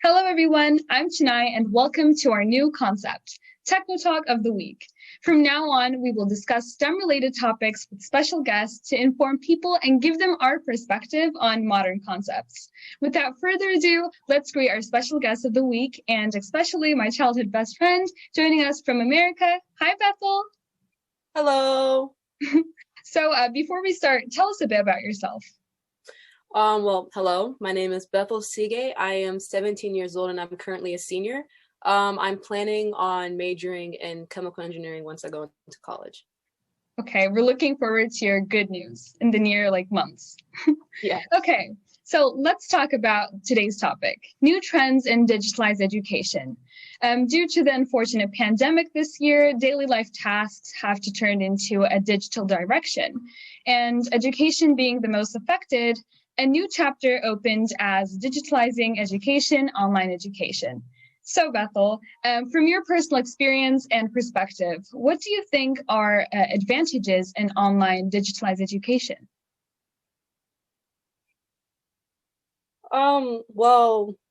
Hello, everyone. I'm Cinay, and welcome to our new concept, Technotalk of the Week. From now on, we will discuss STEM-related topics with special guests to inform people and give them our perspective on modern concepts. Without further ado, let's greet our special guest of the week, and especially my childhood best friend joining us from America. Hi, Bethel. Hello. So before we start, tell us a bit about yourself. Hello. My name is Bethel Tsige A. I am 17 years old and I'm currently a senior. I'm planning on majoring in chemical engineering once I go into college. Okay, we're looking forward to your good news in the near months. Yeah. Okay, so let's talk about today's topic, new trends in digitalized education. Due to the unfortunate pandemic this year, daily life tasks have to turn into a digital direction. And education being the most affected, a new chapter opened as Digitalizing Education, Online Education. So Bethel, from your personal experience and perspective, what do you think are advantages in online digitalized education?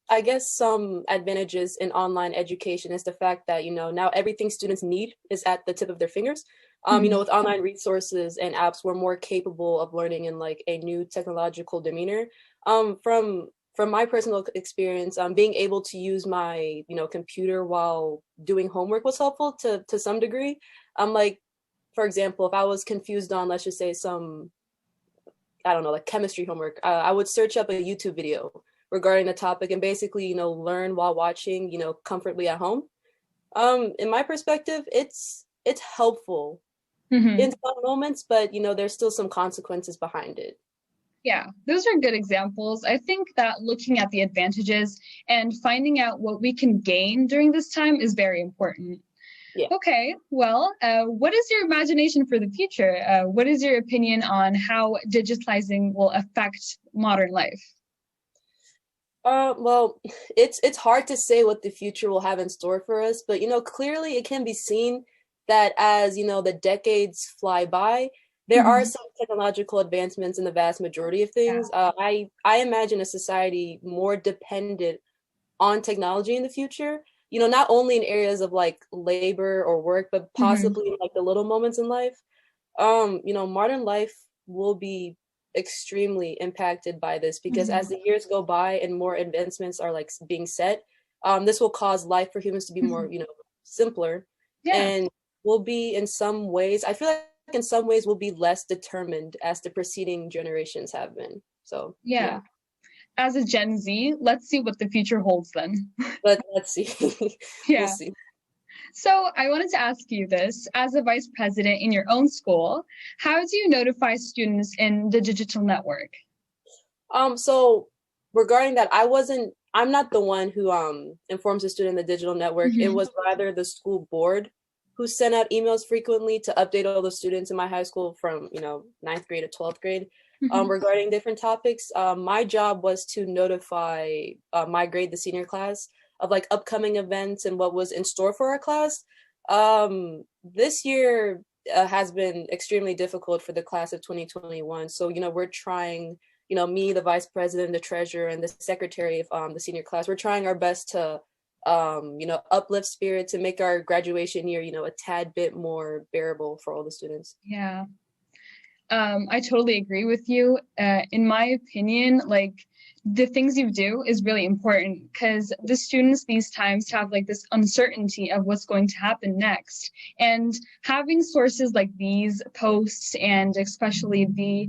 I guess some advantages in online education is the fact that, now everything students need is at the tip of their fingers. With online resources and apps, we're more capable of learning in a new technological demeanor. From my personal experience, being able to use my, computer while doing homework was helpful to some degree. For example, if I was confused on, let's just say I don't know, chemistry homework, I would search up a YouTube video regarding the topic and basically, learn while watching, comfortably at home. In my perspective, it's helpful in some moments, but there's still some consequences behind it. Yeah, those are good examples. I think that looking at the advantages and finding out what we can gain during this time is very important. Yeah. Okay, well, what is your imagination for the future? What is your opinion on how digitalizing will affect modern life? It's hard to say what the future will have in store for us, but clearly it can be seen that as the decades fly by, there are some technological advancements in the vast majority of things. Yeah. I imagine a society more dependent on technology in the future, not only in areas of labor or work, but possibly in the little moments in life. Modern life will be extremely impacted by this because as the years go by and more advancements are being set, this will cause life for humans to be more, simpler. Yeah. And will be in some ways, I feel like in some ways will be less determined as the preceding generations have been. So yeah. As a Gen Z, let's see what the future holds then. Let's see. Yeah. We'll see. So I wanted to ask you this, as a vice president in your own school, how do you notify students in the digital network? So regarding that, I'm not the one who informs the student in the digital network. It was rather the school board who sent out emails frequently to update all the students in my high school from, 9th grade to 12th grade regarding different topics. My job was to notify my grade, the senior class, of upcoming events and what was in store for our class. This year has been extremely difficult for the class of 2021. So, we're trying, me, the vice president, the treasurer, and the secretary of the senior class, we're trying our best to uplift spirits and make our graduation year, a tad bit more bearable for all the students. Yeah. I totally agree with you. In my opinion, the things you do is really important because the students these times have this uncertainty of what's going to happen next. And having sources like these posts and especially the,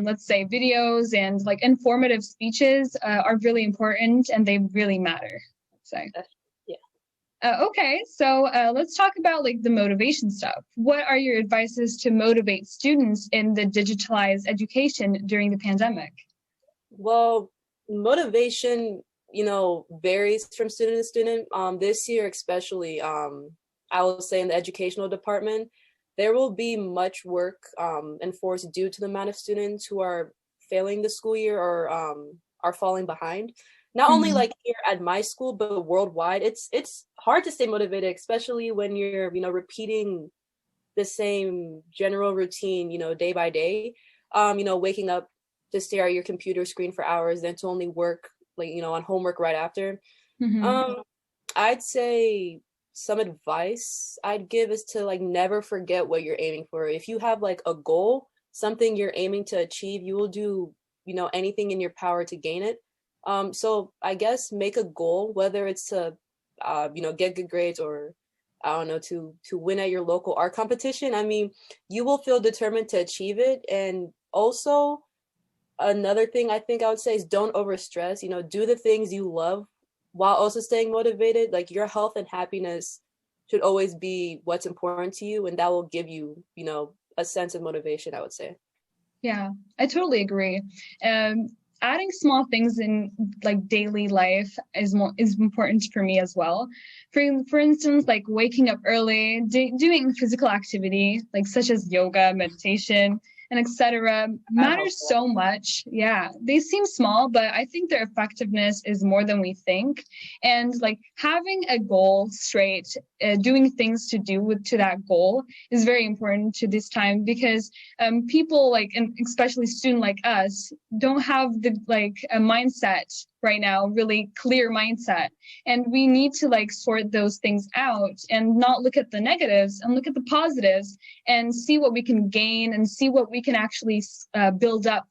let's say, videos and informative speeches are really important and they really matter. So. Okay, so let's talk about the motivation stuff. What are your advices to motivate students in the digitalized education during the pandemic? Well, motivation, varies from student to student. This year, especially, I will say in the educational department, there will be much work enforced due to the amount of students who are failing the school year or are falling behind. Not only here at my school, but worldwide. It's hard to stay motivated, especially when you're, repeating the same general routine, day by day. Waking up to stare at your computer screen for hours, then to only work on homework right after. Hmm. Um, I'd say some advice I'd give is to like never forget what you're aiming for. If you have like a goal, something you're aiming to achieve, you will do, anything in your power to gain it. So I guess make a goal, whether it's to, get good grades or I don't know, to win at your local art competition. I mean, you will feel determined to achieve it. And also another thing I think I would say is don't overstress, do the things you love while also staying motivated. Like your health and happiness should always be what's important to you, and that will give you, a sense of motivation, I would say. Yeah, I totally agree. Um, Adding small things in like daily life is important for me as well. For instance, like waking up early, doing physical activity like such as yoga, meditation, and etc. I hope matters so much. Yeah, they seem small, but I think their effectiveness is more than we think. And like having a goal straight, doing things to do with to that goal is very important to this time because people like, and especially student like us, don't have the like a mindset right now, really clear mindset, and we need to like sort those things out and not look at the negatives and look at the positives and see what we can gain and see what we can actually build up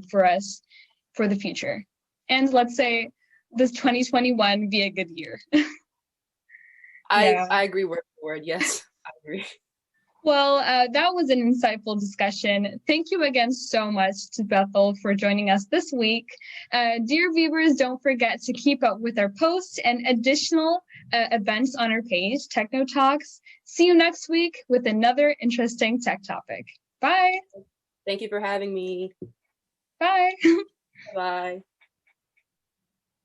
for us for the future. And let's say this 2021 be a good year. I Yeah. I agree word for word. Yes, I agree. Well, that was an insightful discussion. Thank you again so much to Bethel for joining us this week. Dear viewers, don't forget to keep up with our posts and additional events on our page, Technotalks. See you next week with another interesting tech topic. Bye. Thank you for having me. Bye. Bye.